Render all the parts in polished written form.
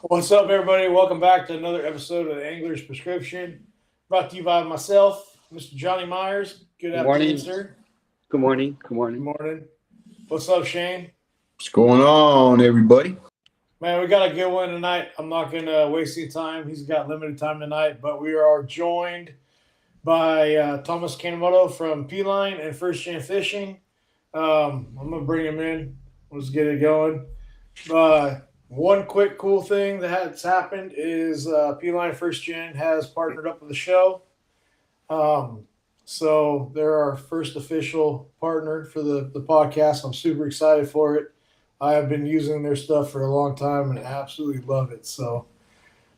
What's up, everybody? Welcome back to another episode of the Angler's Prescription, brought to you by myself, Mr. Johnny Myers. Good Good afternoon, morning. sir. Good morning. Good Good morning. morning. What's up, Shane? What's going on, everybody? Man, we got a good one tonight. I'm not going to waste any time. He's got limited time tonight, but we are joined by Thomas Kanemoto from P Line and First Gen Fishing. I'm going to bring him in. Let's get it going. One quick cool thing that's happened is P Line First Gen has partnered up with the show. Um, so they're our first official partner for the podcast. I'm super excited for it. I have been using their stuff for a long time and absolutely love it.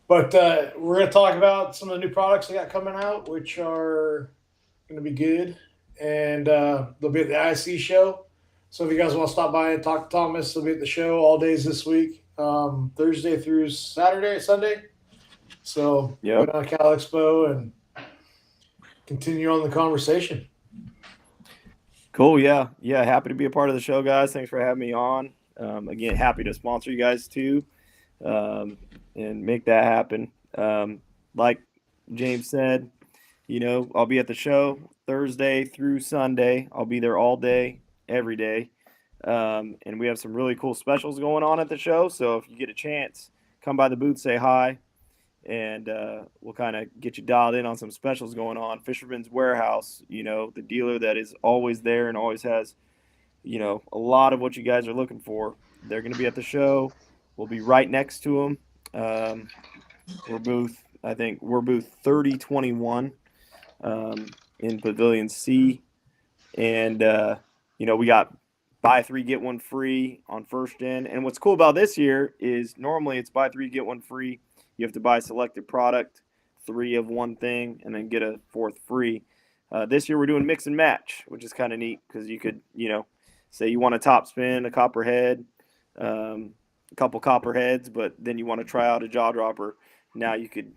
But we're going to talk about some of the new products they got coming out, which are going to be good. And they'll be at the IC show. So if you guys want to stop by and talk to Thomas, they'll be at the show all days this week, Thursday through Saturday, Sunday. So go down to Cal Expo and continue on the conversation. Cool. Yeah. Happy to be a part of the show, guys. Thanks for having me on. Again, happy to sponsor you guys too, and make that happen. Like James said, I'll be at the show Thursday through Sunday. I'll be there all day, every day. And we have some really cool specials going on at the show. So if you get a chance, come by the booth, say hi, and we'll kind of get you dialed in on some specials going on. Fisherman's Warehouse, the dealer that is always there and always has, a lot of what you guys are looking for. They're going to be at the show. We'll be right next to them. We're booth 3021 in Pavilion C. And, we got buy three, get one free on First Gen. And what's cool about this year is normally it's buy three, get one free. You have to buy a selected product, 3 of one thing, and then get a 4th free. This year we're doing mix and match, which is kind of neat because you could, say you want a top spin, a copperhead, a couple copperheads, but then you want to try out a jaw dropper. Now you could,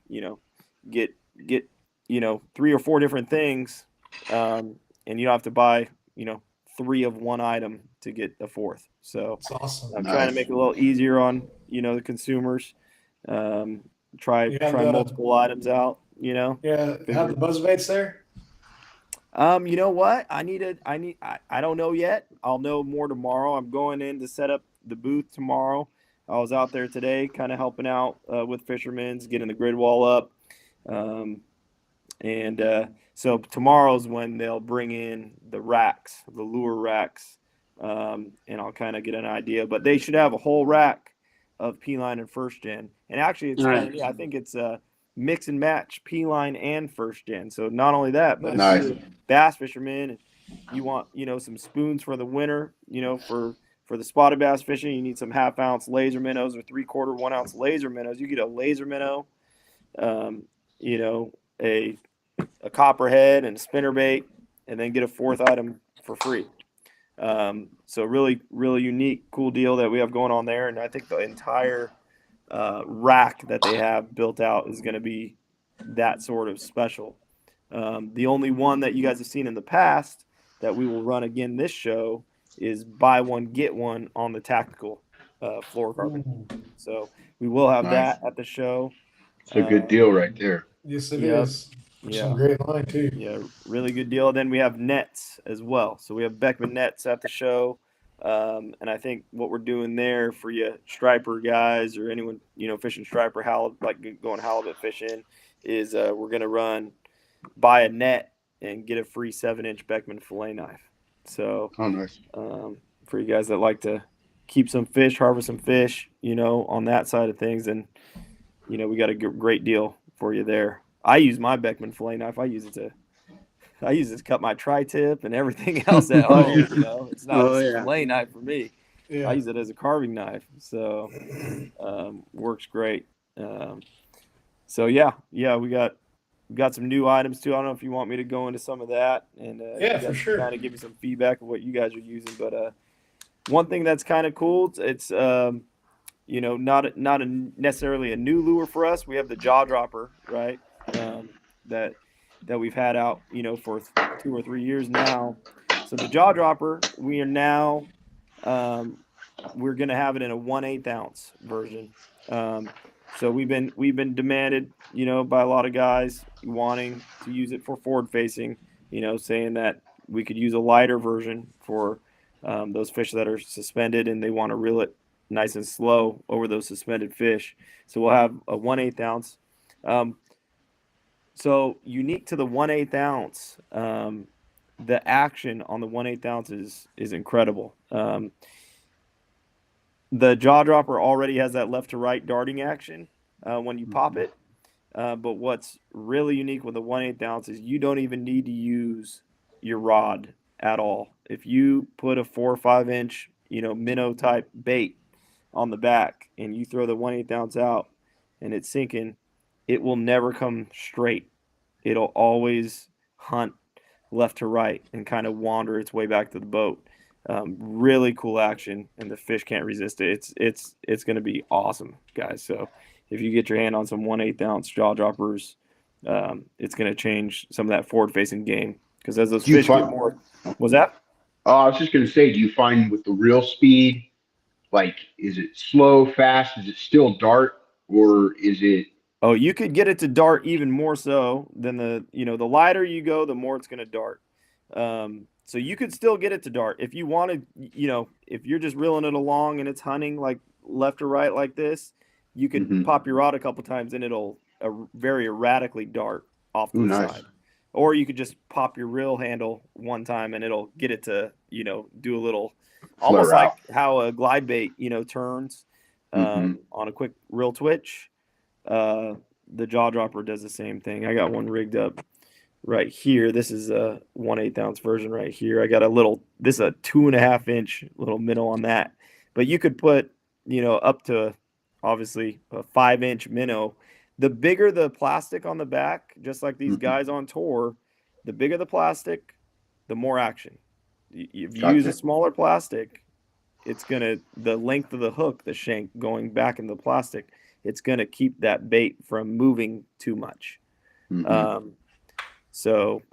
get 3 or 4 different things, and you don't have to buy, 3 of one item to get a 4th. So That's awesome. I'm trying to make it a little easier on, the consumers. Try multiple items out, Yeah, have the buzz baits there. You know what? I don't know yet. I'll know more tomorrow. I'm going in to set up the booth tomorrow. I was out there today kind of helping out with fishermen's, getting the grid wall up. So tomorrow's when they'll bring in the racks, the lure racks, and I'll kind of get an idea. But they should have a whole rack of P-Line and First Gen. And actually, it's kind of neat. I think it's mix and match P-Line and First Gen. So not only that, but if you're a bass fisherman and you want, some spoons for the winter, for the spotted bass fishing, you need some 1/2 ounce laser minnows or 3/4 1 ounce laser minnows. You get a laser minnow, a copperhead and a spinnerbait, and then get a 4th item for free. So really, really unique, cool deal that we have going on there. And I think the entire rack that they have built out is going to be that sort of special. The only one that you guys have seen in the past that we will run again this show is buy one, get one on the tactical fluorocarbon. So we will have that at the show. It's a good deal right there. Yes, it is. Yeah. Some great line too. Yeah, really good deal. Then we have nets as well. So we have Beckman nets at the show. And I think what we're doing there for you striper guys or anyone, fishing striper, like going halibut fishing, is we're going to buy a net and get a free 7-inch Beckman fillet knife. So nice. For you guys that like to keep some fish, harvest some fish, on that side of things, and, we got a great deal for you there. I use my Beckman fillet knife. I use it to cut my tri-tip and everything else at home. It's not a fillet knife for me. Yeah. I use it as a carving knife. So works great. So we got some new items too. I don't know if you want me to go into some of that and for sure. Kind of give you some feedback of what you guys are using. But one thing that's kind of cool, it's not necessarily a new lure for us. We have the jaw dropper, right? That we've had out, for 2 or 3 years now. So the jaw dropper, we are now we're going to have it in a 1/8 ounce version. So we've been demanded, by a lot of guys wanting to use it for forward facing, saying that we could use a lighter version for those fish that are suspended and they want to reel it nice and slow over those suspended fish. So we'll have a 1/8 ounce. So unique to the 1/8 ounce, the action on the 1/8 ounce is incredible. The jaw dropper already has that left to right darting action when you pop it. But what's really unique with the 1/8 ounce is you don't even need to use your rod at all. If you put a 4 or 5 inch, minnow type bait on the back and you throw the 1/8 ounce out and it's sinking, it will never come straight. It'll always hunt left to right and kind of wander its way back to the boat. Really cool action, and the fish can't resist it. It's going to be awesome, guys. So if you get your hand on some 1/8 ounce jaw droppers, it's going to change some of that forward facing game because as those fish get more, was that? I was just gonna say, do you find with the reel speed, like, is it slow, fast? Is it still dart, or is it? Oh, you could get it to dart even more so than the lighter you go, the more it's going to dart. So you could still get it to dart if you wanted, if you're just reeling it along and it's hunting like left or right like this, you could Mhm. pop your rod a couple times and it'll very erratically dart off to Ooh, the nice. side. Or you could just pop your reel handle one time and it'll get it to, do a little, almost Flare like out. how a glide bait, turns Mhm. on a quick reel twitch. The jaw dropper does the same thing. I got one rigged up right here. This is a 1/8 ounce version right here. I got this is a 2.5 inch little minnow on that. But you could put, up to obviously a 5 inch minnow. The bigger the plastic on the back, just like these Mhm. guys on tour, the bigger the plastic, the more action. If you use a Gotcha. smaller plastic, the length of the hook, the shank going back in the plastic, it's gonna keep that bait from moving too much. Mhm. Um, so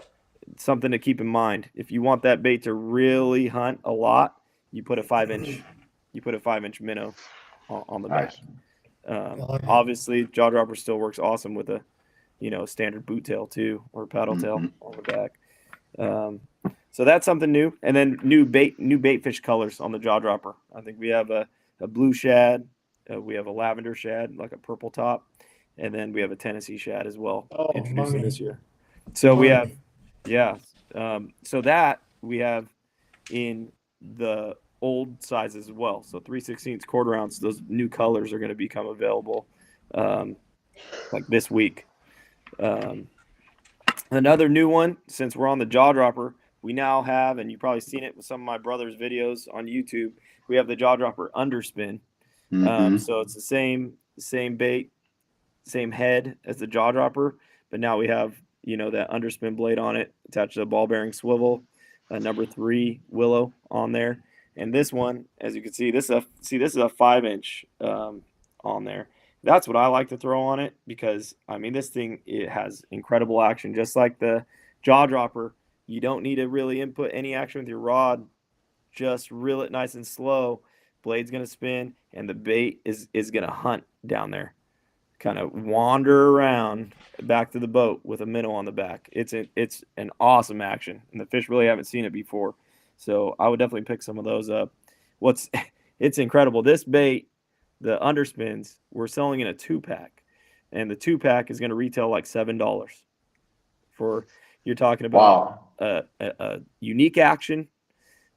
something to keep in mind. If you want that bait to really hunt a lot, you put a 5 inch minnow on the back. Nice. Obviously, jaw dropper still works awesome with a standard boot tail too or paddle tail Mhm. on the back. So that's something new, and then new bait fish colors on the jaw dropper. I think we have a blue shad, we have a lavender shad, like a purple top, and then we have a Tennessee shad as well, Oh, introducing money, this year. So we have, money. yeah. So that we have in the old sizes as well. So 3/16 quarter ounce. Those new colors are going to become available, like this week. Um, Another new one, since we're on the jaw dropper, we now have, and you've probably seen it with some of my brother's videos on YouTube, we have the jaw dropper underspin. Mhm. So it's the same bait, same head as the jaw dropper, but now we have that underspin blade on it attached to the ball bearing swivel, number 3 willow on there, and this one, as you can see, this is a 5 inch on there. That's what I like to throw on it because I mean this thing, it has incredible action, just like the jaw dropper. You don't need to really input any action with your rod. Just reel it nice and slow. Blade's gonna spin, and the bait is gonna hunt down there, kind of wander around back to the boat with a minnow on the back. It's an awesome action, and the fish really haven't seen it before. So I would definitely pick some of those up. What's It's incredible. This bait, the underspins, we're selling in a 2-pack, and the 2-pack is going to retail like $7. For You're talking about Wow. a unique action,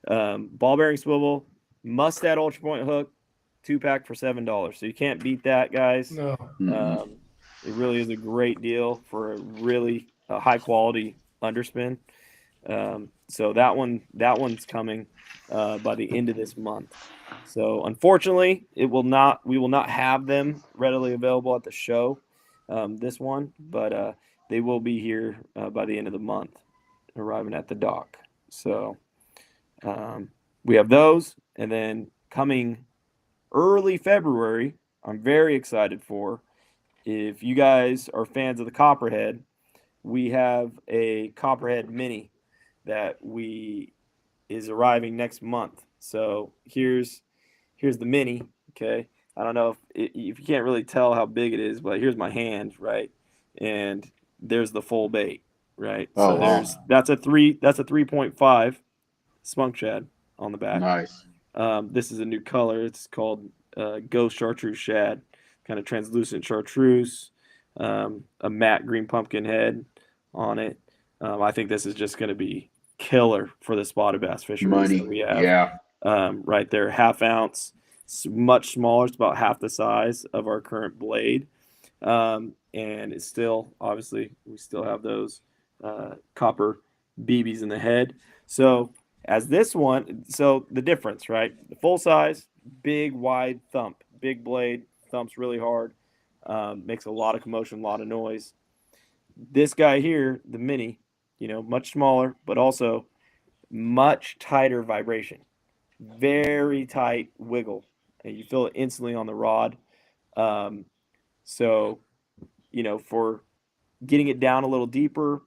ball bearing swivel, mustad ultra point hook, 2-pack for $7. So you can't beat that, guys. No. Mhm. It really is a great deal for a really high quality underspin. So that one's coming by the end of this month. So unfortunately, we will not have them readily available at the show, this one, but they will be here by the end of the month, arriving at the dock. So um, we have those, and then coming early February, I'm very excited for. If you guys are fans of the Copperhead, we have a Copperhead Mini that we is arriving next month. So here's the Mini. Okay, I don't know if you can't really tell how big it is, but here's my hand, right? And there's the full bait, right? Oh, So wow. that's a 3.5 spunk shad on the back. Nice. This is a new color. It's called Ghost Chartreuse Shad, kind of translucent chartreuse, a matte green pumpkin head on it. I think this is just going to be killer for the spotted bass fisheries that Money. we have Yeah. right there. Half ounce, it's much smaller. It's about half the size of our current blade. And it's still, obviously, we still have those copper BBs in the head. So as this one, so the difference, right? The full size, big, wide thump, big blade, thumps really hard, makes a lot of commotion, a lot of noise. This guy here, the mini, much smaller, but also much tighter vibration, very tight wiggle, and you feel it instantly on the rod. Um, so, for getting it down a little deeper,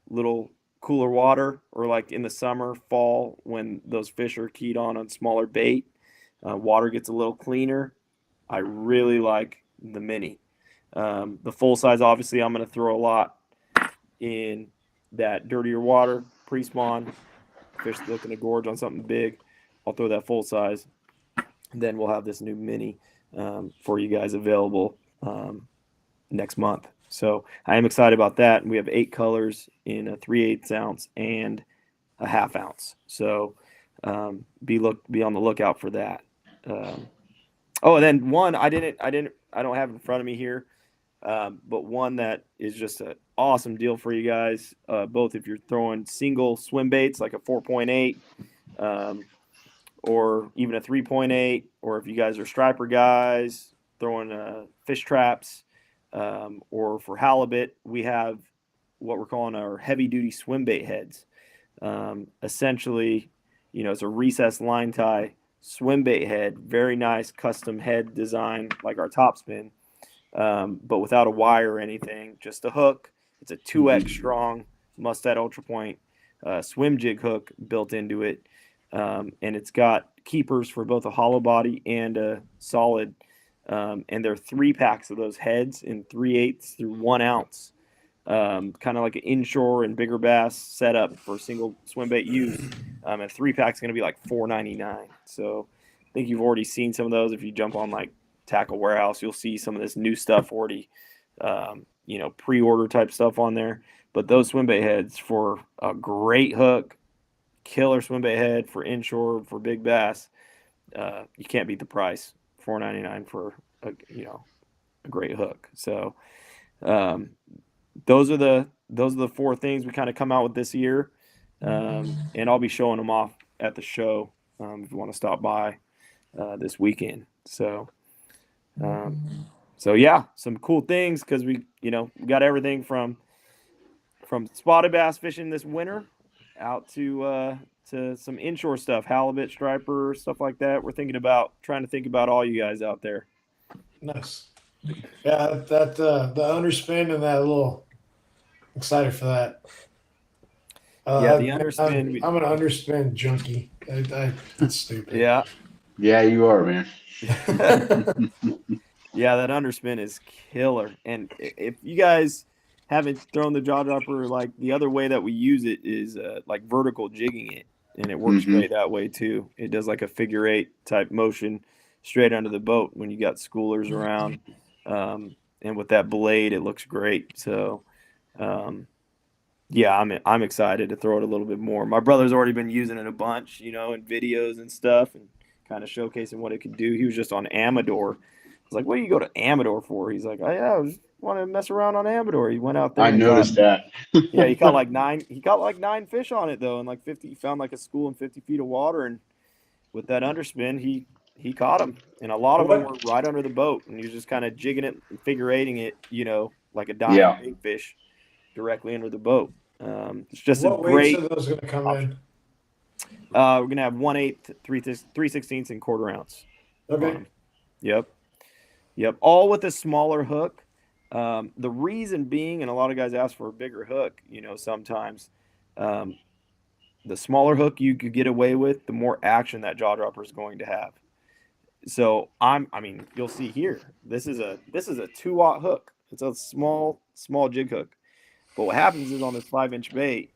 little cooler water, or like in the summer, fall, when those fish are keyed on smaller bait, water gets a little cleaner. I really like the mini. The full size, obviously, I'm going to throw a lot in that dirtier water, pre-spawn, fish looking to gorge on something big. I'll throw that full size. And then we'll have this new mini for you guys available next month. So I am excited about that. We have 8 colors in a 3/8 ounce and a half ounce. So be on the lookout for that. And then one I don't have in front of me here, but one that is just an awesome deal for you guys. Both if you're throwing single swim baits like a 4.8, or even a 3.8, or if you guys are striper guys throwing fish traps. Or for halibut, we have what we're calling our heavy duty swim bait heads. Essentially, it's a recessed line tie swim bait head, very nice custom head design like our top spin, but without a wire or anything, just a hook. It's a 2X strong Mustad Ultra Point swim jig hook built into it, and it's got keepers for both a hollow body and a solid. And there are 3 packs of those heads in 3/8 through 1 ounce, kind of like an inshore and bigger bass setup for single swim bait use. And 3-pack is going to be like $4.99. So I think you've already seen some of those. If you jump on like Tackle Warehouse, you'll see some of this new stuff already, pre-order type stuff on there. But those swim bait heads for a great hook, killer swim bait head for inshore for big bass, you can't beat the price. $4.99 for a great hook. So those are the 4 things we kind of come out with this year, and I'll be showing them off at the show if you want to stop by this weekend. So yeah, some cool things because we got everything from spotted bass fishing this winter out to some inshore stuff, halibut, striper, stuff like that. We're trying to think about all you guys out there. Nice. Yeah, that the underspin and that little excited for that. Yeah, the underspin. I'm an underspin junkie. That's stupid. Yeah. Yeah, you are, man. Yeah, that underspin is killer. And if you guys haven't thrown the jaw dropper, like the other way that we use it is like vertical jigging it, and it works great that way too. It does like a figure 8 type motion straight under the boat when you got schoolers around, and with that blade, it looks great. So, yeah, I'm excited to throw it a little bit more. My brother's already been using it a bunch, in videos and stuff, and kind of showcasing what it could do. He was just on Amador. I was like, "What do you go to Amador for?" He's like, "Oh yeah, I just want to mess around on Amador." He went out there. I noticed that. Yeah, he caught like 9. He caught like 9 fish on it though, and like 50. He found like a school in 50 feet of water, and with that underspin, he caught them, and a lot of them were right under the boat, and he was just kind of jigging it, and figure eighting it, like a dying big fish directly under the boat. It's just what a great. weights are those going to come in? We're gonna have 1/8, 3/16, and quarter ounce. Okay. Yep. All with a smaller hook. The reason being, and a lot of guys ask for a bigger hook, sometimes. The smaller hook you could get away with, the more action that jaw dropper is going to have. So I mean, you'll see here. This is a 2-aught hook. It's a small jig hook. But what happens is on this 5-inch bait,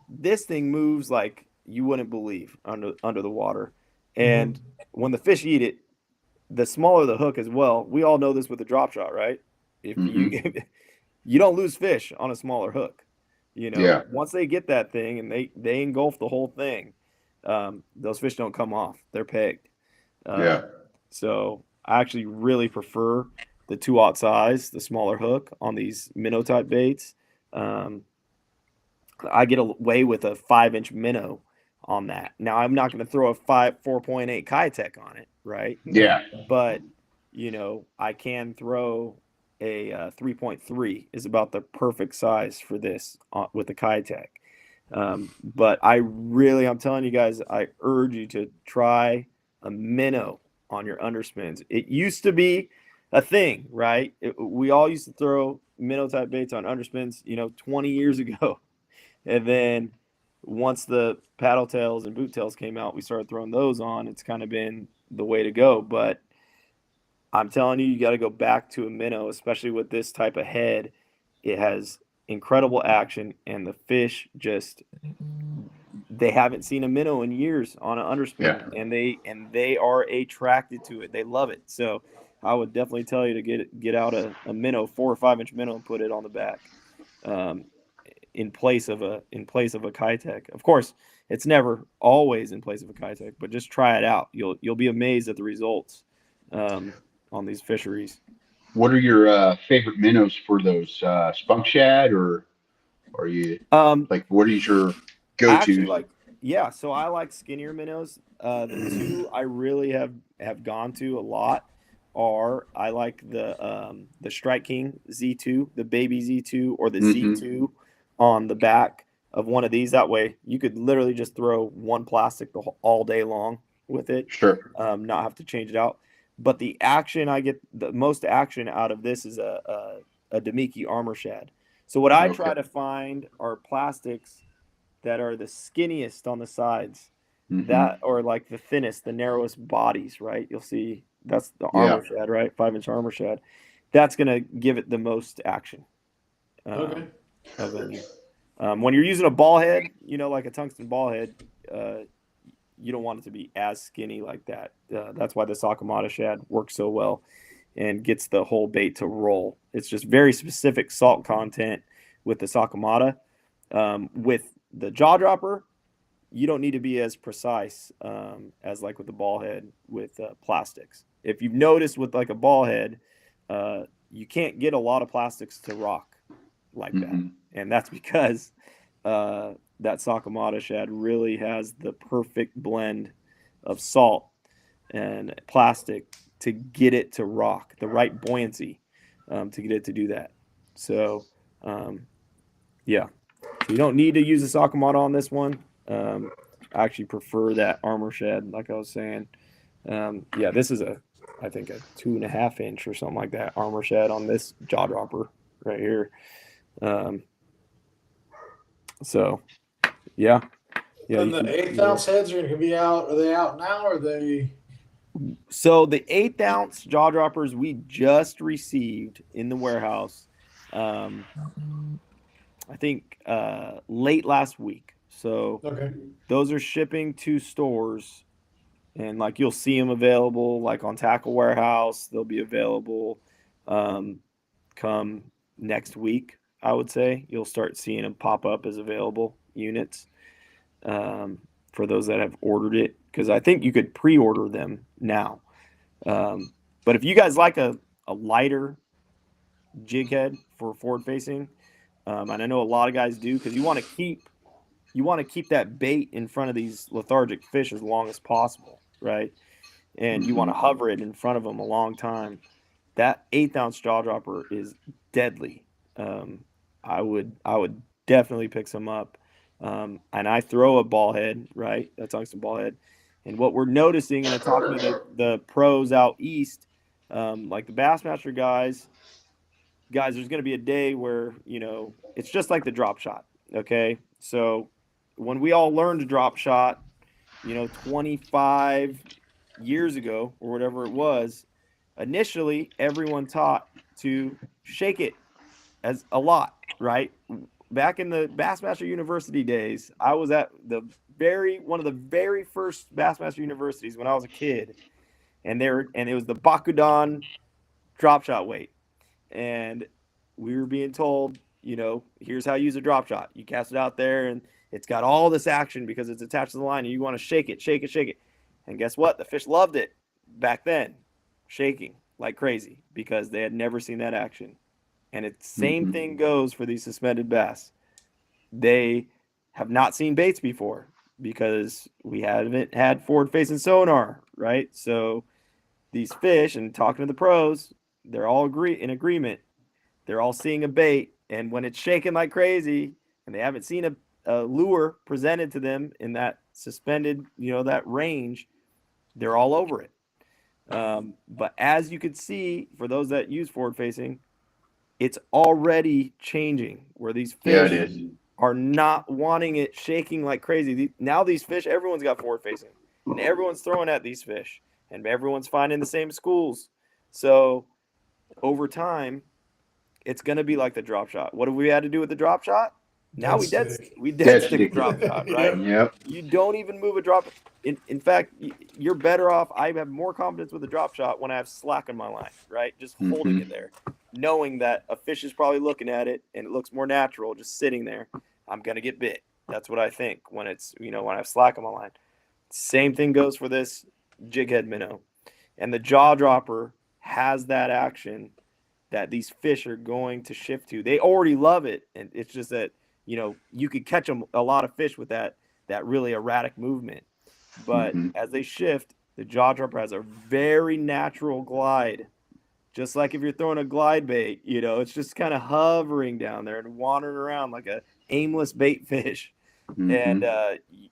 this thing moves like you wouldn't believe under the water. And when the fish eat it, the smaller the hook as well. We all know this with the drop shot, right? If you you don't lose fish on a smaller hook. Yeah. Once they get that thing and they engulf the whole thing, those fish don't come off. They're pegged. Yeah. So I actually really prefer the 2-aught size, the smaller hook on these minnow type baits. I get away with a 5-inch minnow on that. Now I'm not going to throw a 4.8 Kitech on it, right? Yeah. But I can throw a 3.3 is about the perfect size for this with the Kitech. But I'm telling you guys, I urge you to try a minnow on your underspins. It used to be a thing, right? We all used to throw minnow type baits on underspins, 20 years ago. And then once the paddle tails and boot tails came out, we started throwing those on. It's kind of been the way to go. But I'm telling you, you got to go back to a minnow, especially with this type of head. It has incredible action, and the fish they haven't seen a minnow in years on an underspin, and they are attracted to it. They love it. So I would definitely tell you to get out a minnow, 4 or 5-inch minnow, and put it on the back. In place of a Kitech. Of course, it's never always in place of a Kitech, but just try it out. You'll be amazed at the results on these fisheries. What are your favorite minnows for those spunk shad, or are you what is your go-to? So I like skinnier minnows. The two I really have gone to a lot are I like the Strike King Z2, the baby Z2, or the Z2 on the back of one of these. That way you could literally just throw one plastic all day long with it. Sure. Not have to change it out. But the action I get the most action out of this is a Demiki armor shad. So what I try to find are plastics that are the skinniest on the sides, that or like the thinnest, the narrowest bodies, right? You'll see that's the armor shad, right? 5-inch armor shad. That's gonna give it the most action. Okay. Of any. When you're using a ball head, like a tungsten ball head, you don't want it to be as skinny like that. That's why the Sakamata shad works so well and gets the whole bait to roll. It's just very specific salt content with the Sakamata. With the jaw dropper, you don't need to be as precise as like with the ball head with plastics. If you've noticed with like a ball head, you can't get a lot of plastics to rock like that. And that's because that Sakamata shad really has the perfect blend of salt and plastic to get it to rock, the right buoyancy to get it to do that. So, yeah. So you don't need to use a Sakamata on this one. I actually prefer that armor shad, like I was saying. This is I think a 2.5-inch or something like that armor shad on this jaw dropper right here. So, yeah. And the 1/8 ounce heads are going to be out. Are they out now? Or are they? So the 1/8 ounce jaw droppers we just received in the warehouse. I think late last week. So those are shipping to stores, and like you'll see them available like on Tackle Warehouse. They'll be available come next week. I would say you'll start seeing them pop up as available units for those that have ordered it, because I think you could pre-order them now. But if you guys like a lighter jig head for forward facing, and I know a lot of guys do, because you want to keep that bait in front of these lethargic fish as long as possible, right? And you want to hover it in front of them a long time. That 1/8 ounce jaw dropper is deadly. I would definitely pick some up. And I throw a ball head, right? A tungsten ball head. And what we're noticing, and I'm talking to the pros out east, like the Bassmaster guys, there's going to be a day where, it's just like the drop shot. Okay. So when we all learned to drop shot, 25 years ago or whatever it was, initially everyone taught to shake it as a lot, right? Back in the Bassmaster University days, I was at one of the very first Bassmaster Universities when I was a kid, and it was the Bakudan drop shot weight, and we were being told, here's how you use a drop shot. You cast it out there, and it's got all this action because it's attached to the line, and you want to shake it, shake it, shake it. And guess what? The fish loved it back then, shaking like crazy because they had never seen that action. And it's same thing goes for these suspended bass. They have not seen baits before because we haven't had forward-facing sonar, right? So these fish, and talking to the pros, they're all in agreement. They're all seeing a bait, and when it's shaking like crazy, and they haven't seen a lure presented to them in that suspended, that range, they're all over it. But as you can see, for those that use forward-facing, it's already changing where these Yeah, fish it is. are not wanting it shaking like crazy. Now these fish, everyone's got forward facing, and everyone's throwing at these fish, and everyone's finding the same schools. So over time, it's going to be like the drop shot. What have we had to do with the drop shot? Now we dead stick a drop shot, right? Yep. You don't even move a drop. In fact, you're better off. I have more confidence with a drop shot when I have slack in my line, right? Just holding it there, knowing that a fish is probably looking at it and it looks more natural just sitting there. I'm going to get bit. That's what I think when it's, when I have slack on my line. Same thing goes for this jig head minnow. And the jaw dropper has that action that these fish are going to shift to. They already love it. And it's just that, you could catch a lot of fish with that really erratic movement. But as they shift, the jaw dropper has a very natural glide. Just like if you're throwing a glide bait, it's just kind of hovering down there and wandering around like a aimless bait fish. And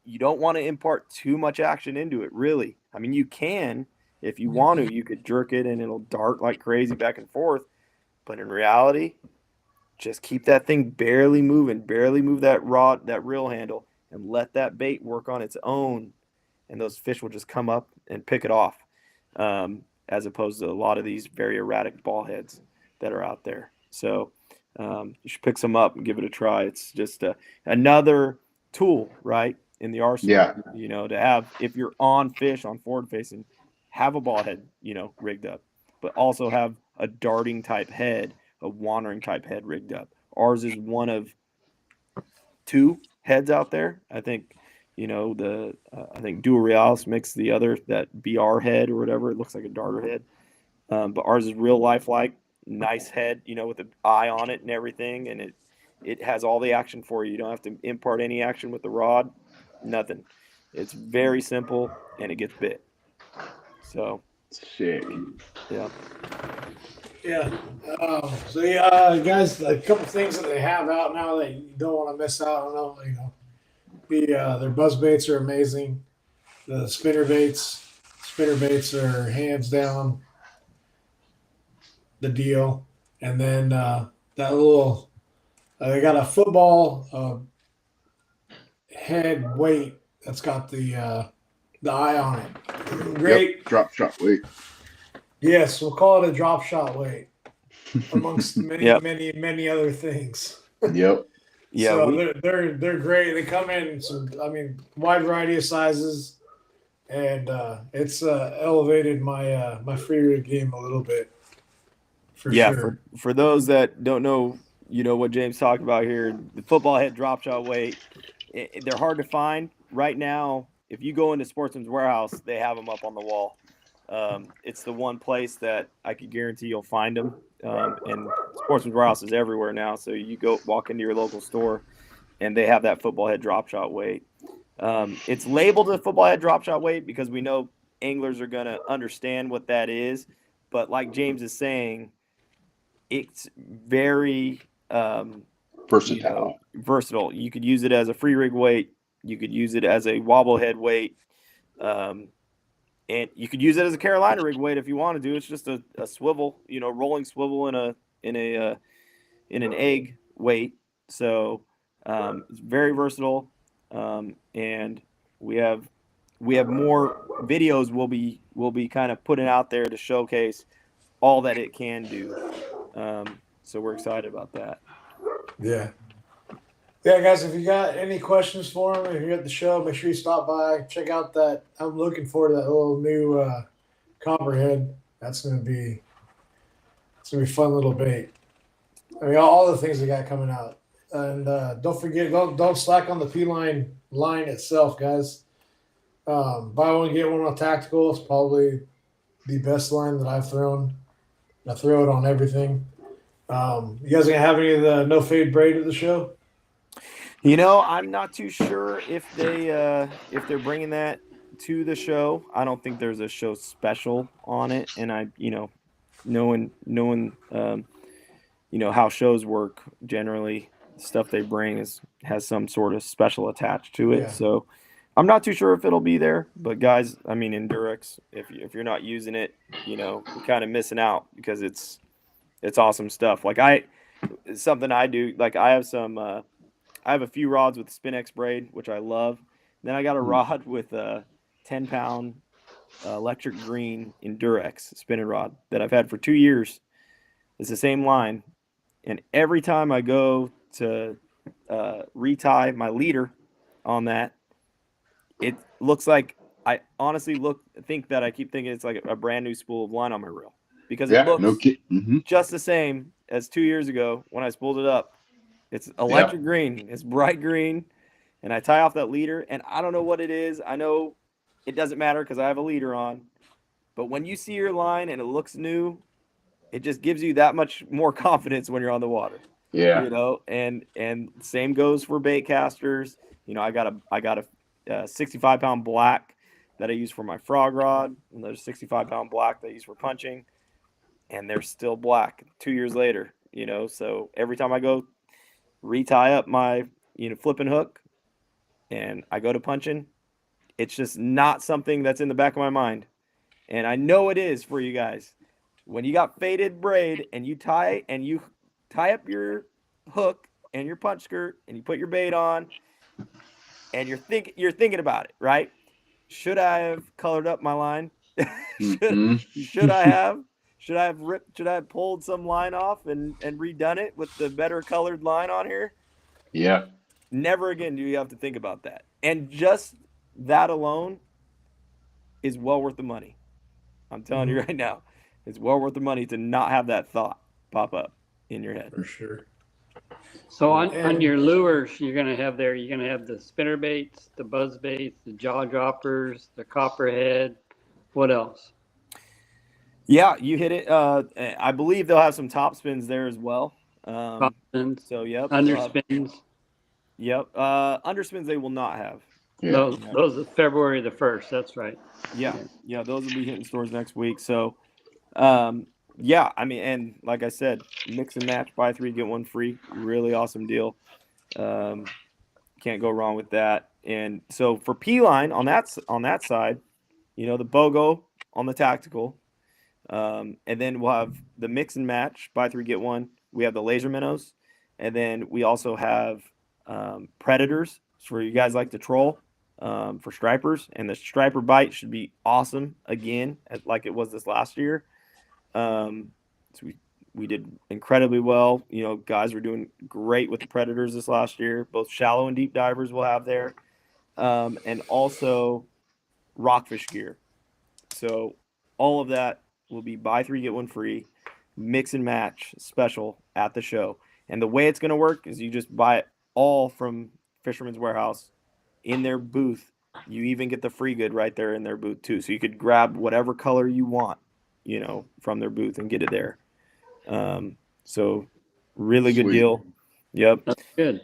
you don't want to impart too much action into it, really. I mean, you can, if you want to, you could jerk it and it'll dart like crazy back and forth. But in reality, just keep that thing barely moving, barely move that rod, that reel handle, and let that bait work on its own. And those fish will just come up and pick it off, as opposed to a lot of these very erratic ball heads that are out there. So you should pick some up and give it a try. It's just another tool, right, in the arsenal. Yeah. To have, if you're on fish, on forward facing, have a ball head, rigged up, but also have a darting type head, a wandering type head rigged up. Ours is one of two heads out there. I think, I think Dual Realis makes the other, that BR head or whatever. It looks like a darter head. But ours is real lifelike, nice head, with an eye on it and everything. And it has all the action for you. You don't have to impart any action with the rod, nothing. It's very simple and it gets bit. So sick. Yeah. Yeah. Guys, a couple things that they have out now that you don't want to miss out on. Their buzz baits are amazing. The spinner baits are hands down the deal. And then that little, they got a football head weight that's got the eye on it. Great. Yep. Drop shot weight. Yes, we'll call it a drop shot weight, amongst many, Yep. many other things. Yep. Yeah. So they're great. They come in wide variety of sizes, and it's elevated my free rig game a little bit. For sure. For those that don't know, what James talked about here, the football head drop shot weight, they're hard to find right now. If you go into Sportsman's Warehouse, they have them up on the wall. It's the one place that I could guarantee you'll find them. And Sportsman's Warehouse is everywhere now. So you walk into your local store and they have that football head drop shot weight. It's labeled a football head drop shot weight because we know anglers are going to understand what that is. But like James is saying, it's very versatile. Versatile. You could use it as a free rig weight. You could use it as a wobble head weight. And you could use it as a Carolina rig weight if you want to do. It's just a swivel, rolling swivel in an egg weight. So it's very versatile. And we have we have more videos we'll be kind of putting out there to showcase all that it can do. So we're excited about that. Yeah. Yeah, guys, if you got any questions for him, if you're at the show, make sure you stop by. Check out that. I'm looking forward to that little new copperhead. It's gonna be a fun little bait. I mean, all the things they got coming out. And don't forget, don't slack on the P line itself, guys. Buy one get one on tactical. It's probably the best line that I've thrown. I throw it on everything. You guys gonna have any of the no fade braid at the show? You know, I'm not too sure if they're bringing that to the show. I don't think there's a show special on it, and knowing how shows work generally, stuff they bring has some sort of special attached to it. Yeah. So I'm not too sure if it'll be there. But guys, I mean, in Durex, if you're not using it, you're kind of missing out because it's awesome stuff. Like it's something I do. Like I have a few rods with Spin-X braid, which I love. Then I got a rod with a 10-pound electric green Endurex spinning rod that I've had for 2 years. It's the same line. And every time I go to retie my leader on that, it looks like I honestly think that I keep thinking it's like a brand new spool of line on my reel because it looks just the same as 2 years ago when I spooled it up. It's electric green. It's bright green. And I tie off that leader, and I don't know what it is. I know it doesn't matter because I have a leader on. But when you see your line and it looks new, it just gives you that much more confidence when you're on the water. Yeah. And same goes for bait casters. I got a 65-pound black that I use for my frog rod, and there's a 65-pound black that I use for punching, and they're still black 2 years later. So every time I go retie up my flipping hook and I go to punching, it's just not something that's in the back of my mind. And I know it is for you guys. When you got faded braid and you tie up your hook and your punch skirt and you put your bait on and you're thinking about it, right? Should I have colored up my line? Should I have pulled some line off and redone it with the better colored line on here? Yeah. Never again do you have to think about that. And just that alone is well worth the money. I'm telling you right now, it's well worth the money to not have that thought pop up in your head. For sure. So on your lures, you're gonna have the spinner baits, the buzz baits, the jaw droppers, the copperhead. What else? Yeah, you hit it. I believe they'll have some top spins there as well. Top spins, So yep. underspins. Yep. Underspins they will not have. Yeah. Those are February the 1st. That's right. Yeah. Those will be hitting stores next week. So, yeah. I mean, and like I said, mix and match, buy 3 get 1 free. Really awesome deal. Can't go wrong with that. And so for P line on that side, the BOGO on the tactical, and then we'll have the mix and match, buy 3 get 1. We have the laser minnows, and then we also have predators for you guys like to troll. For stripers, and the striper bite should be awesome again, like it was this last year. So we did incredibly well. Guys were doing great with the predators this last year. Both shallow and deep divers will have there, and also rockfish gear. So all of that will be buy 3 get 1 free, mix and match special at the show. And the way it's going to work is you just buy it all from Fisherman's Warehouse in their booth. You even get the free good right there in their booth too. So you could grab whatever color you want, from their booth and get it there. So really good deal. Yep. That's good.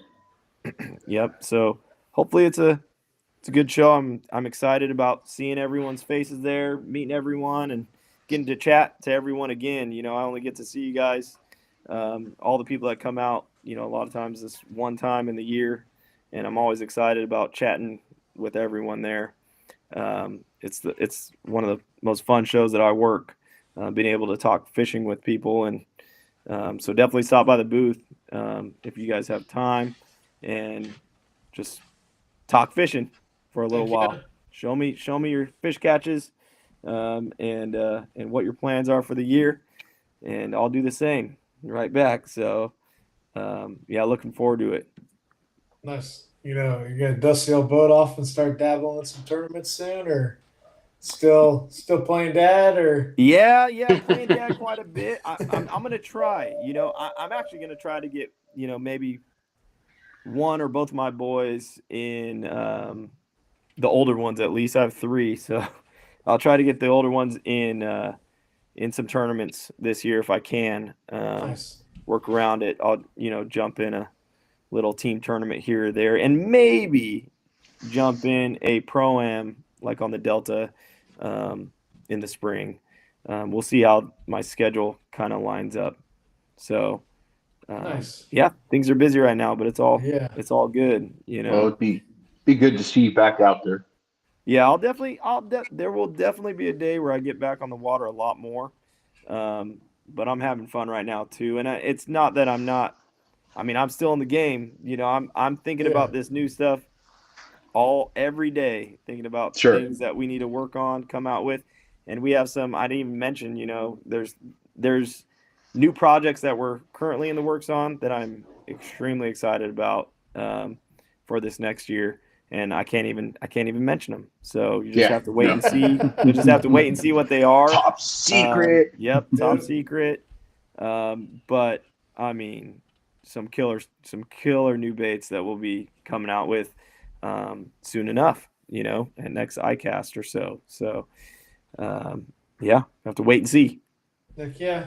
Yep. So hopefully it's a good show. I'm excited about seeing everyone's faces there, meeting everyone, and getting to chat to everyone again. I only get to see you guys, all the people that come out, a lot of times this one time in the year. And I'm always excited about chatting with everyone there. It's one of the most fun shows that I work, being able to talk fishing with people. And so definitely stop by the booth if you guys have time and just talk fishing for a little while. show me your fish catches, and what your plans are for the year, and I'll do the same right back. So, yeah, looking forward to it. Nice. You gonna dust the old boat off and start dabbling in some tournaments soon, or still playing dad, or Yeah, playing dad quite a bit. I'm gonna try. I'm actually gonna try to get maybe one or both of my boys in, the older ones at least. I have three, so I'll try to get the older ones in some tournaments this year if I can. nice. Work around it. I'll jump in a little team tournament here or there, and maybe jump in a pro-am like on the Delta in the spring. We'll see how my schedule kind of lines up. So Nice. yeah, things are busy right now, but it's all Yeah. good. Well, it'd be good to see you back out there. Yeah, there will definitely be a day where I get back on the water a lot more. But I'm having fun right now too, and it's not that I'm not. I mean, I'm still in the game. I'm thinking about this new stuff every day, thinking about Sure. things that we need to work on, come out with, and we have some. I didn't even mention. There's new projects that we're currently in the works on that I'm extremely excited about for this next year. And I can't even mention them. So you just have to wait and see. You just have to wait and see what they are. Top secret. Yep, top secret. But I mean, some killer new baits that we'll be coming out with soon enough. At next iCast or so. So yeah, have to wait and see. Heck yeah.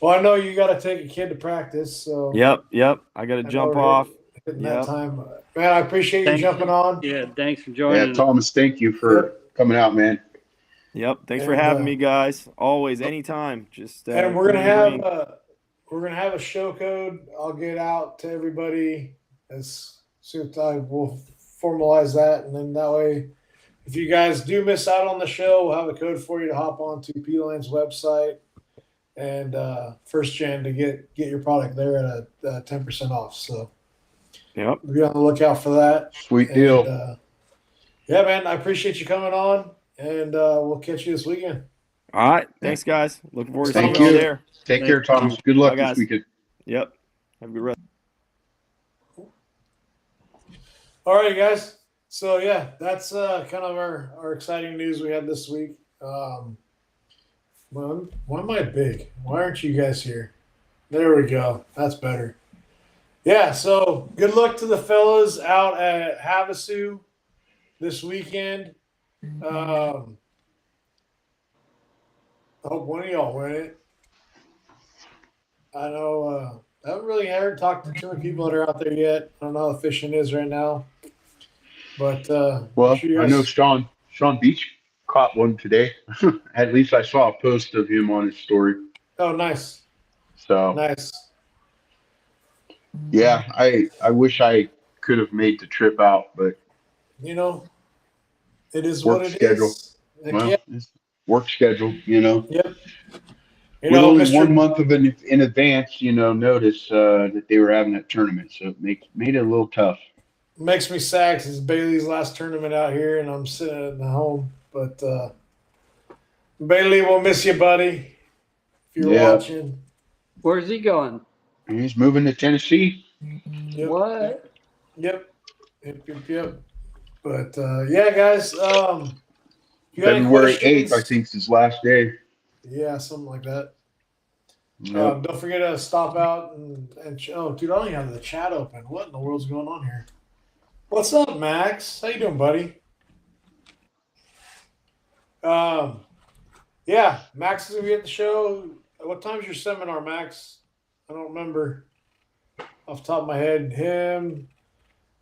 Well, I know you got to take a kid to practice, so Yep. I got to jump off. Hitting that time, man. I appreciate you jumping on. Yeah, thanks for joining. Yeah, Thomas, thank you for coming out, man. Yep, thanks for having me, guys. Always, anytime. Just and we're gonna have a show code. I'll get out to everybody as soon as I will formalize that, and then that way, if you guys do miss out on the show, we'll have a code for you to hop onto P-Line's website and First Gen to get your product there at a 10% off. So. Yep. Be on the lookout for that. Sweet deal. Yeah, man. I appreciate you coming on, and we'll catch you this weekend. All right. Thanks, guys. Looking forward to seeing you you there. Take care, Thomas. Good luck this weekend. Yep. Have a good rest. All right, guys. So, yeah, that's kind of our exciting news we had this week. Why am I big? Why aren't you guys here? There we go. That's better. Yeah, so good luck to the fellas out at Havasu this weekend. I hope one of y'all win it. I know I haven't really talked to too many people that are out there yet. I don't know how the fishing is right now. But well, I know Sean Beach caught one today. At least I saw a post of him on his story. Oh, nice. So nice. Yeah, I wish I could have made the trip out, but it is work what it schedule. is. Well, it's work schedule, Yep. With only 1 month in advance, notice that they were having that tournament, so it made it a little tough. Makes me sad because it's Bailey's last tournament out here, and I'm sitting at home. But Bailey, we'll miss you, buddy. If you're watching. Where's he going? He's moving to Tennessee. Yep. What? Yep. But yeah, guys. February 8th, I think, is his last day. Yeah, something like that. Yep. Don't forget to stop out and oh, dude, I don't even have the chat open. What in the world's going on here? What's up, Max? How you doing, buddy? Yeah, Max is gonna be at the show. What time's your seminar, Max? I don't remember off the top of my head. Him,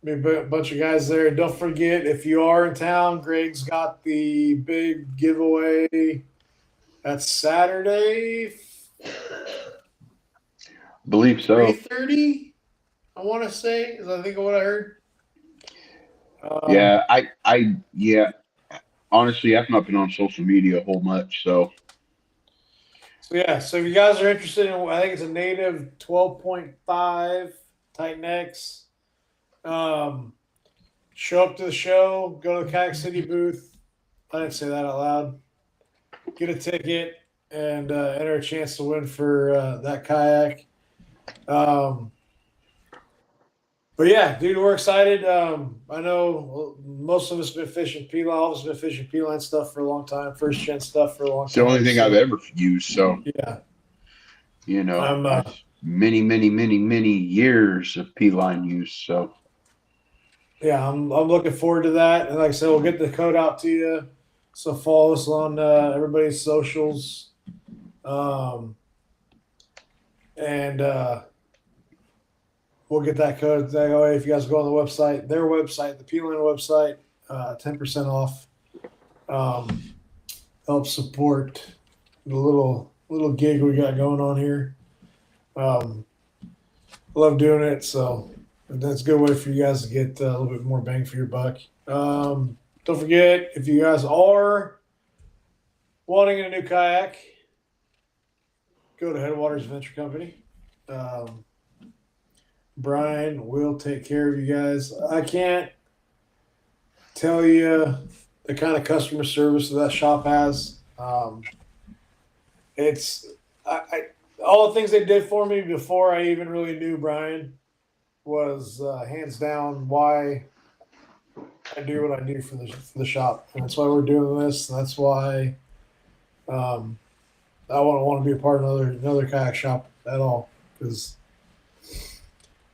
maybe a bunch of guys there. Don't forget, if you are in town, Greg's got the big giveaway. That's Saturday. I believe so. 3:30. I want to say, is I think of what I heard. Yeah, yeah. Honestly, I've not been on social media a whole much, so. So yeah, so if you guys are interested in, I think it's a native 12.5 Titan X. Show up to the show, go to the Kayak City booth. I didn't say that out loud. Get a ticket and enter a chance to win for that kayak. But yeah, dude, we're excited. I know most of us been fishing P-line. All of us been fishing P-line stuff for a long time. First gen stuff for a long It's time. the only thing I've ever used. So, Yeah, I've I'm. many years of P-line use. So, Yeah, I'm looking forward to that. And like I said, we'll get the code out to you. So follow us on everybody's socials. And we'll get that code that way. If you guys go on the website, their website, the P-Line website, 10% off. Help support the little gig we got going on here. Love doing it, so that's a good way for you guys to get a little bit more bang for your buck. Don't forget, if you guys are wanting a new kayak, go to Headwaters Venture Company. Brian will take care of you guys. I can't tell you the kind of customer service that shop has. It's all the things they did for me before I even really knew Brian was hands down why I do what I do for the shop, and that's why we're doing this. And that's why I want to be a part of another kayak shop at all, because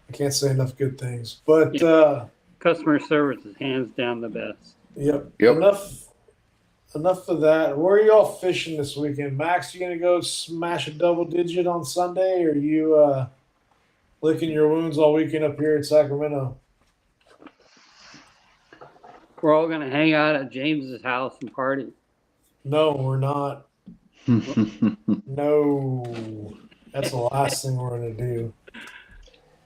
I can't say enough good things. But Customer service is hands down the best. yep. Yep. Enough of that. Where are y'all fishing this weekend? Max, you gonna go smash a double digit on Sunday, or are you licking your wounds all weekend up here in Sacramento? We're all gonna hang out at James's house and party. No, we're not. No, that's the last thing we're gonna do.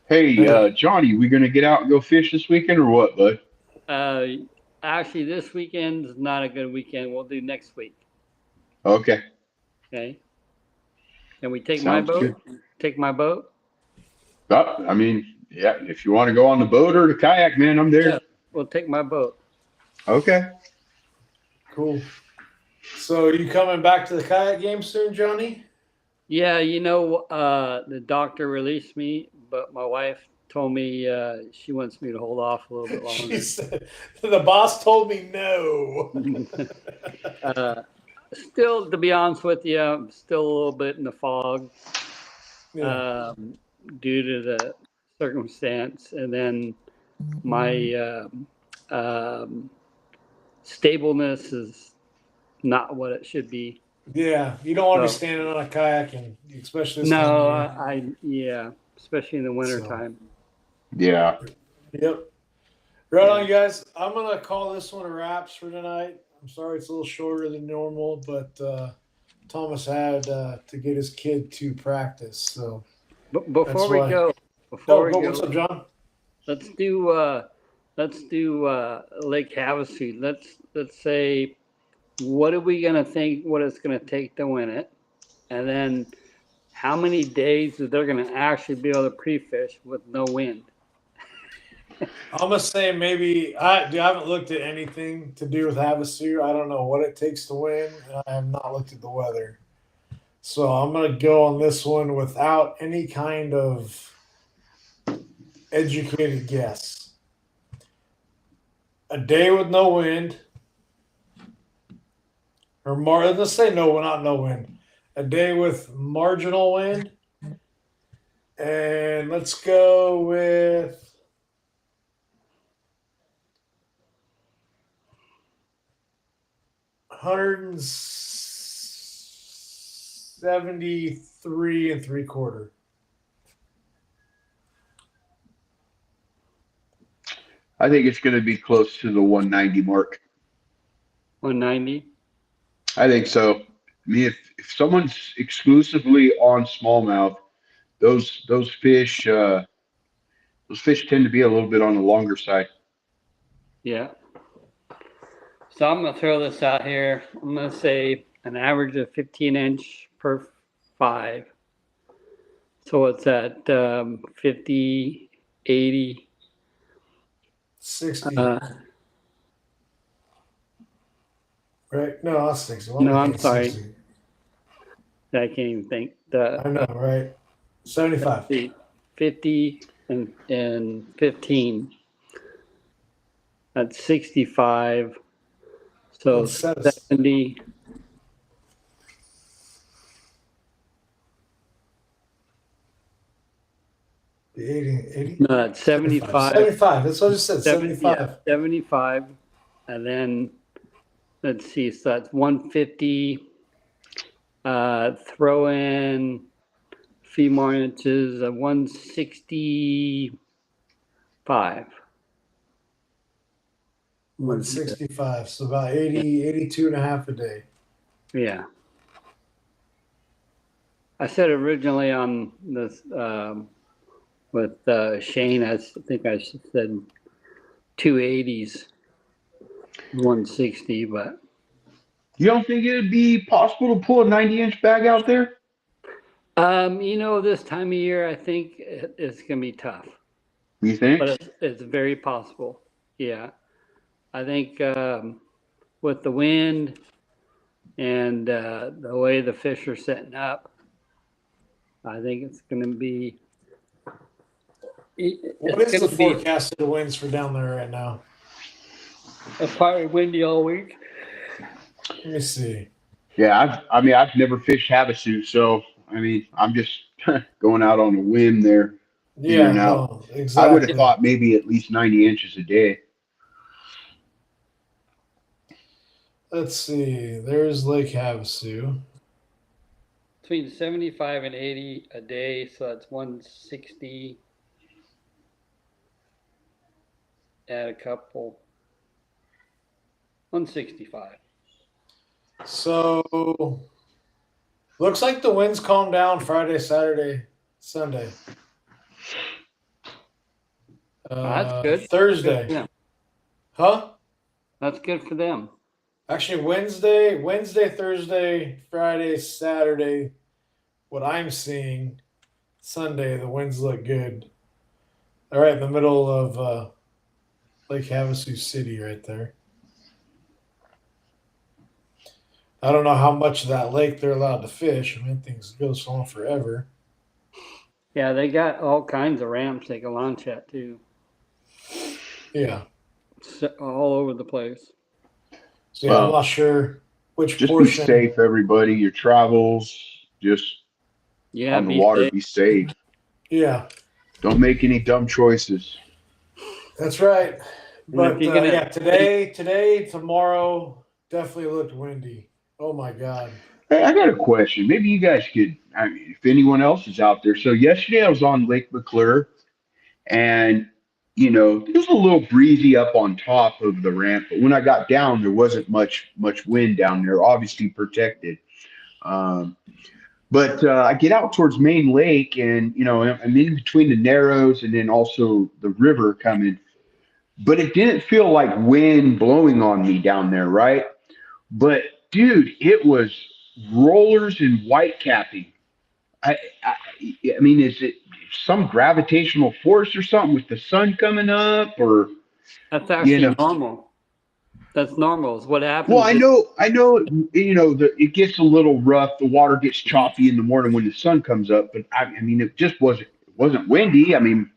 Hey, Johnny, we gonna get out and go fish this weekend or what, bud? Actually, this weekend is not a good weekend. We'll do next week. Okay. Okay. Can we take Sounds my boat? good. Take my boat? I mean, yeah, if you want to go on the boat or the kayak, man, I'm there. Yeah, we'll take my boat. Okay. Cool. So you coming back to the kayak game soon, Johnny? Yeah, the doctor released me, but my wife told me she wants me to hold off a little bit She longer. said, the boss told me no. Still, to be honest with you, I'm still a little bit in the fog Yeah. due to the circumstance, and then my stableness is not what it should be. Yeah, you don't want to be So, standing on a kayak, and especially this time no, of year. yeah, especially in the winter So. time. Yeah. Yep. Right on, you guys. I'm gonna call this one a wraps for tonight. I'm sorry it's a little shorter than normal, but Thomas had to get his kid to practice. So But that's before we why. go, What's up, John? let's do Lake Havasu. Let's say, what are we gonna think? What it's gonna take to win it, and then how many days that they're gonna actually be able to pre-fish with no wind? I'm gonna say maybe I haven't looked at anything to do with Havasu. I don't know what it takes to win, and I have not looked at the weather. So I'm gonna go on this one without any kind of educated guess. A day with no wind, or more. Let's say not no wind. A day with marginal wind, and let's go with 173 3/4. I think it's gonna be close to the 190 mark. 190. I think so. I mean, if someone's exclusively on smallmouth, those fish tend to be a little bit on the longer side. Yeah. So I'm gonna throw this out here. I'm gonna say an average of 15-inch per 5. So it's at 50, 80, 60. right? No, not 60. No, I'm sorry. 60. I can't even think. I know, right? 75. 50 and 15. That's 65. So Let's set us 70. the 80. No, that's 75. 75. That's what I just said. 75. Yeah, 75. And then, let's see, so that's 150. Throw in a few more inches, 165. 165. So about 80, 82 and a half a day. Yeah. I said originally on this with Shane, I think I said 280s, 160, but You don't think it would be possible to pull a 90-inch bag out there? this time of year, I think it's gonna be tough, You think? but it's very possible. Yeah, I think with the wind and the way the fish are setting up, I think it's gonna be. What is the forecast of the winds for down there right now? It's probably windy all week. Let me see. Yeah, I've never fished Havasu, so I'm just going out on a whim there. Yeah, Figuring out. no, I exactly. would have thought maybe at least 90 inches a day. Let's see. There's Lake Havasu. Between 75 and 80 a day, so that's 160. Add a couple. 165. So looks like the winds calm down Friday, Saturday, Sunday. That's good. Thursday. Good for them. Huh? That's good for them. Actually, Wednesday, Thursday, Friday, Saturday. What I'm seeing, Sunday, the winds look good. All right, in the middle of Lake Havasu City, right there. I don't know how much of that lake they're allowed to fish. I mean, things goes on forever. Yeah, they got all kinds of ramps they can launch at too. Yeah. All over the place. So yeah, I'm not sure which Just portion. be safe, everybody. Your travels, just Yeah, on the water, be safe. Yeah. Don't make any dumb choices. That's right. But you're gonna- yeah, today, tomorrow definitely looked windy. Oh my God. Hey, I got a question. Maybe you guys could, if anyone else is out there. So yesterday I was on Lake McClure, and it was a little breezy up on top of the ramp, but when I got down, there wasn't much wind down there. Obviously protected. But I get out towards Main Lake, and I'm in between the Narrows and then also the river coming. But it didn't feel like wind blowing on me down there, right? But dude, it was rollers and white capping. I mean, is it some gravitational force or something with the sun coming up, or That's actually normal. That's normal. Is what happens. Well, I know. It gets a little rough. The water gets choppy in the morning when the sun comes up. But I mean, it just wasn't windy. I mean,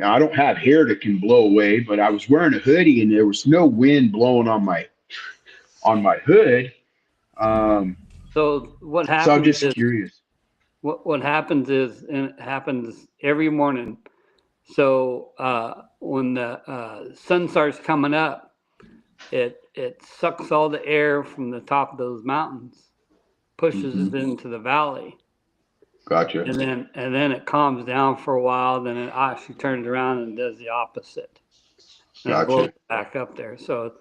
I don't have hair that can blow away, but I was wearing a hoodie and there was no wind blowing on my hood. So what happens? So I'm just curious. What happens is, and it happens every morning. So when the sun starts coming up, it sucks all the air from the top of those mountains, pushes it into the valley. Gotcha. And then it calms down for a while. Then it actually turns around and does the opposite. And it blows back up there. So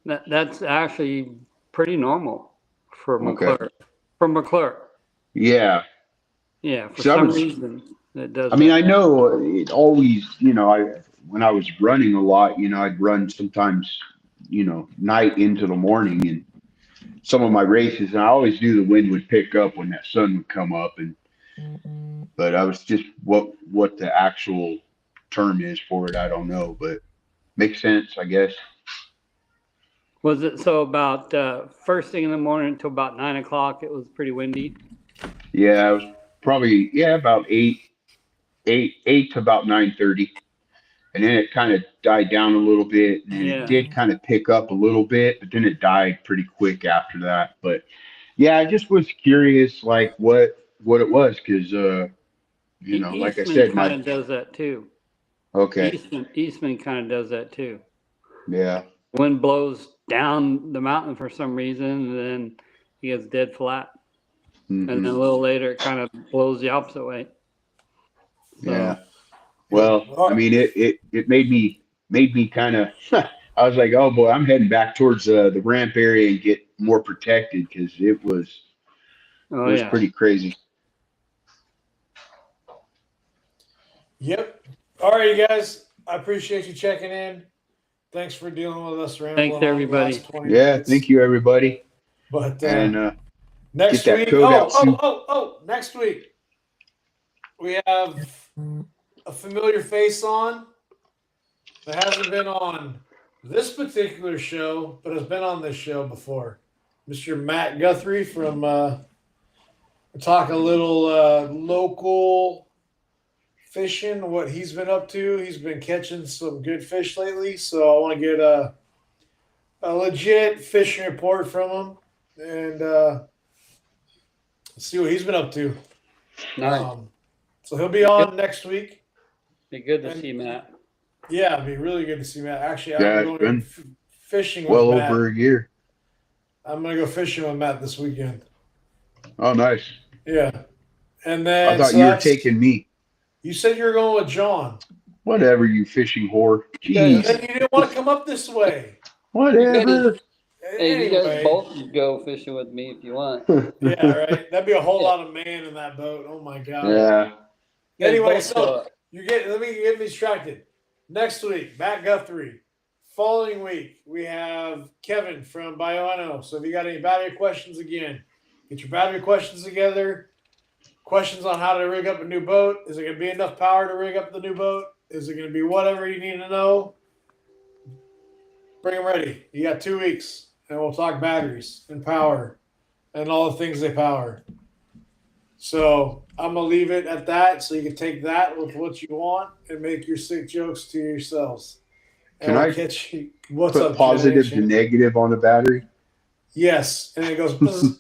that's actually pretty normal for McClure. Okay. For McClure. Yeah. Yeah. For some reason, it does. I mean, I know it always. When I was running a lot, I'd run sometimes, night into the morning, and some of my races, and I always knew the wind would pick up when that sun would come up, but I was just what the actual term is for it, I don't know, but makes sense, I guess. Was it so about first thing in the morning until about 9 o'clock? It was pretty windy. Yeah, it was probably about eight to about 9:30, and then it kind of died down a little bit, and then it Yeah. did kind of pick up a little bit, but then it died pretty quick after that. But yeah, I just was curious, like what it was, because like I Eastman said, kind of does that too. okay, Eastman kind of does that too. yeah, Wind blows down the mountain for some reason, and then it gets dead flat. And then a hmm little later, it kind of blows the opposite way. So, yeah. Well, I All mean, it made me kind of. I was like, oh boy, I'm heading back towards the ramp area and get more protected because it was oh it was yeah. pretty crazy. Yep. All right, you guys. I appreciate you checking in. Thanks for dealing with us rambling Thanks, on the everybody. last 20 Yeah, minutes. thank you, everybody, But and next get that week, code out soon. next week we have a familiar face on that hasn't been on this particular show, but has been on this show before. Mr. Matt Guthrie from talk a little local fishing, what he's been up to. He's been catching some good fish lately, so I want to get a legit fishing report from him and see what he's been up to. Nice. So he'll be on next week. Be good to And- see Matt. Yeah, it'd be really good to see Matt. Actually, Yeah, I'm it's going been fishing with well Matt. over a year. I'm going to go fishing with Matt this weekend. Oh, nice. Yeah. And then I thought so you were that's- taking me. You said you were going with John. Whatever, you fishing whore. And Jeez. then you didn't want to come up this way. Whatever. Hey, you guys Anyway, both go fishing with me if you want. yeah, right. That'd be a whole lot of man in that boat. Oh my god. Yeah. You guys Anyway, both so let me get me distracted. Next week, Matt Guthrie. Following week, we have Kevin from Bioano. So if you got any battery questions, again, get your battery questions together. Questions on how to rig up a new boat. Is it going to be enough power to rig up the new boat? Is it going to be whatever you need to know? Bring them ready. You got 2 weeks, and we'll talk batteries and power and all the things they power. So I'm going to leave it at that so you can take that with what you want and make your sick jokes to yourselves. And Can we'll I catch you. What's Put up, positive to Jen? negative on the battery. Yes. And it goes, buzz.